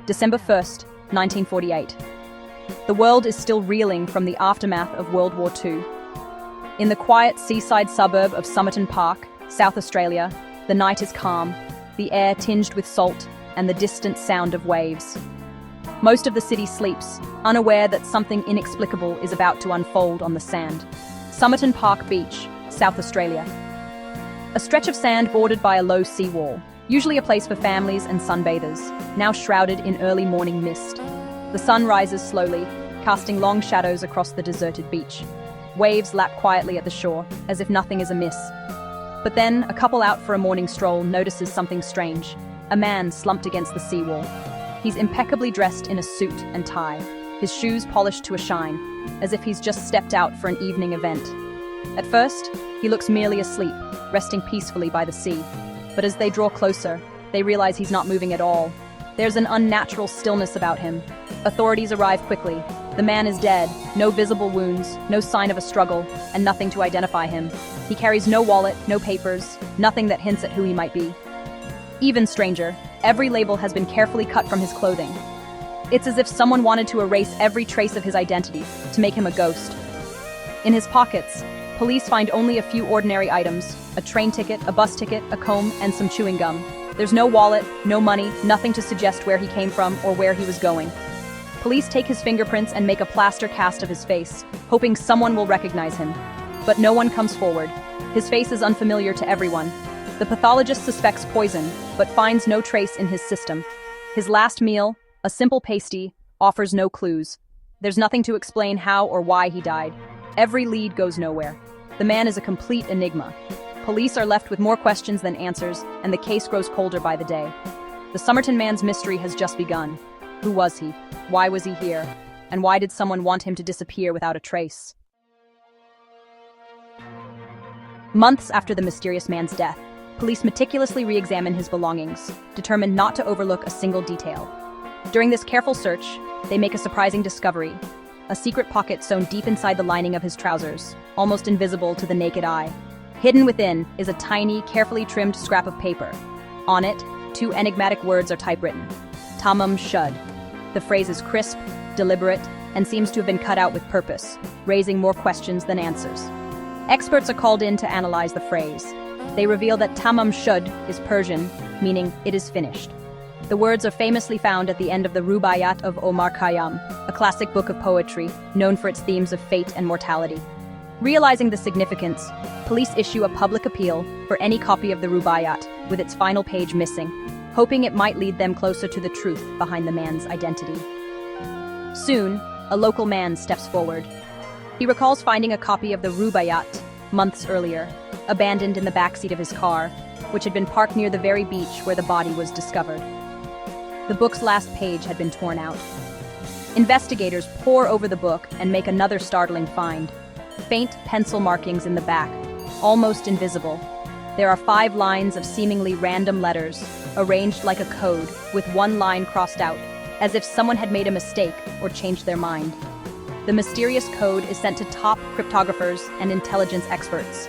December 1st, 1948. The world is still reeling from the aftermath of World War II. In the quiet seaside suburb of Somerton Park, South Australia, the night is calm, the air tinged with salt, and the distant sound of waves. Most of the city sleeps, unaware that something inexplicable is about to unfold on the sand. Somerton Beach, South Australia. A stretch of sand bordered by a low seawall, usually a place for families and sunbathers, now shrouded in early morning mist. The sun rises slowly, casting long shadows across the deserted beach. Waves lap quietly at the shore, as if nothing is amiss. But then, a couple out for a morning stroll notices something strange. A man slumped against the seawall. He's impeccably dressed in a suit and tie, his shoes polished to a shine, as if he's just stepped out for an evening event. At first, he looks merely asleep, resting peacefully by the sea. But as they draw closer, they realize he's not moving at all. There's an unnatural stillness about him. Authorities arrive quickly. The man is dead, no visible wounds, no sign of a struggle, and nothing to identify him. He carries no wallet, no papers, nothing that hints at who he might be. Even stranger, every label has been carefully cut from his clothing. It's as if someone wanted to erase every trace of his identity, to make him a ghost. In his pockets, police find only a few ordinary items: a train ticket, a bus ticket, a comb, and some chewing gum. There's no wallet, no money, nothing to suggest where he came from or where he was going. Police take his fingerprints and make a plaster cast of his face, hoping someone will recognize him. But no one comes forward. His face is unfamiliar to everyone. The pathologist suspects poison, but finds no trace in his system. His last meal, a simple pasty, offers no clues. There's nothing to explain how or why he died. Every lead goes nowhere. The man is a complete enigma. Police are left with more questions than answers, and the case grows colder by the day. The Somerton Man's mystery has just begun. Who was he? Why was he here? And why did someone want him to disappear without a trace? Months after the mysterious man's death, police meticulously re-examine his belongings, determined not to overlook a single detail. During this careful search, they make a surprising discovery: a secret pocket sewn deep inside the lining of his trousers, almost invisible to the naked eye. Hidden within is a tiny, carefully trimmed scrap of paper. On it, two enigmatic words are typewritten: Tamám Shud. The phrase is crisp, deliberate, and seems to have been cut out with purpose, raising more questions than answers. Experts are called in to analyze the phrase. They reveal that Tamám Shud is Persian, meaning "it is finished." The words are famously found at the end of the Rubaiyat of Omar Khayyam, a classic book of poetry known for its themes of fate and mortality. Realizing the significance, police issue a public appeal for any copy of the Rubaiyat, with its final page missing, hoping it might lead them closer to the truth behind the man's identity. Soon, a local man steps forward. He recalls finding a copy of the Rubaiyat months earlier, abandoned in the backseat of his car, which had been parked near the very beach where the body was discovered. The book's last page had been torn out. Investigators pore over the book and make another startling find: faint pencil markings in the back, almost invisible. There are 5 lines of seemingly random letters, arranged like a code, with one line crossed out, as if someone had made a mistake or changed their mind. The mysterious code is sent to top cryptographers and intelligence experts.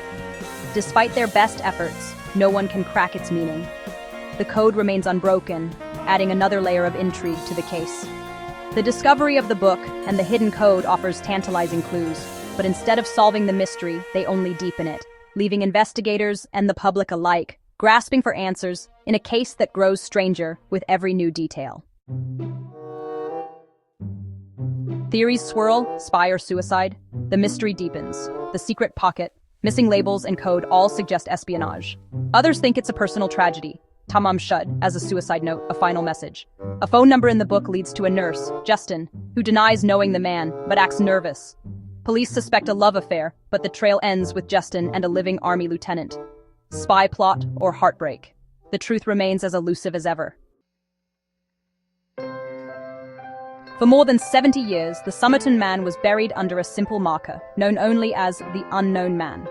Despite their best efforts, no one can crack its meaning. The code remains unbroken, adding another layer of intrigue to the case. The discovery of the book and the hidden code offers tantalizing clues, but instead of solving the mystery, they only deepen it, leaving investigators and the public alike grasping for answers in a case that grows stranger with every new detail. Theories swirl: spy or suicide. The mystery deepens. The secret pocket, missing labels, and code all suggest espionage. Others think it's a personal tragedy. Tamám Shud, as a suicide note, a final message. A phone number in the book leads to a nurse, Justin, who denies knowing the man, but acts nervous. Police suspect a love affair, but the trail ends with Justin and a living army lieutenant. Spy plot or heartbreak? The truth remains as elusive as ever. For more than 70 years, the Somerton Man was buried under a simple marker, known only as the Unknown Man.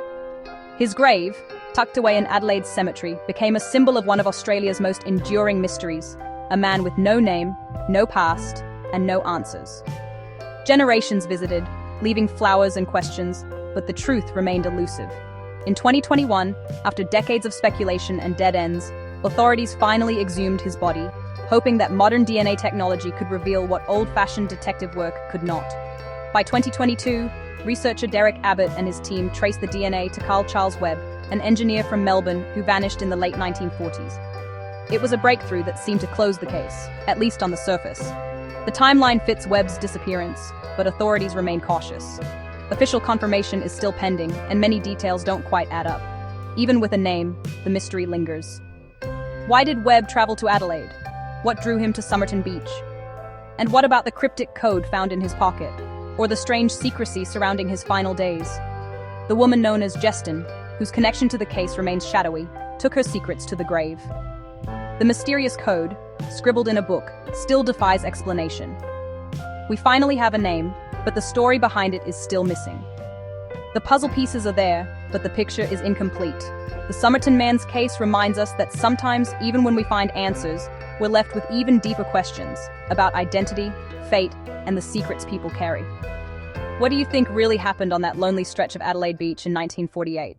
His grave, tucked away in Adelaide cemetery, became a symbol of one of Australia's most enduring mysteries: a man with no name, no past, and no answers. Generations visited, leaving flowers and questions, but the truth remained elusive. In 2021, after decades of speculation and dead ends, authorities finally exhumed his body, hoping that modern DNA technology could reveal what old-fashioned detective work could not. By 2022, researcher Derek Abbott and his team traced the DNA to Carl Charles Webb, an engineer from Melbourne who vanished in the late 1940s. It was a breakthrough that seemed to close the case, at least on the surface. The timeline fits Webb's disappearance, but authorities remain cautious. Official confirmation is still pending, and many details don't quite add up. Even with a name, the mystery lingers. Why did Webb travel to Adelaide? What drew him to Somerton Beach? And what about the cryptic code found in his pocket? Or the strange secrecy surrounding his final days? The woman known as Jestin, whose connection to the case remains shadowy, took her secrets to the grave. The mysterious code, scribbled in a book, still defies explanation. We finally have a name, but the story behind it is still missing. The puzzle pieces are there, but the picture is incomplete. The Somerton Man's case reminds us that sometimes, even when we find answers, we're left with even deeper questions about identity, fate, and the secrets people carry. What do you think really happened on that lonely stretch of Adelaide Beach in 1948?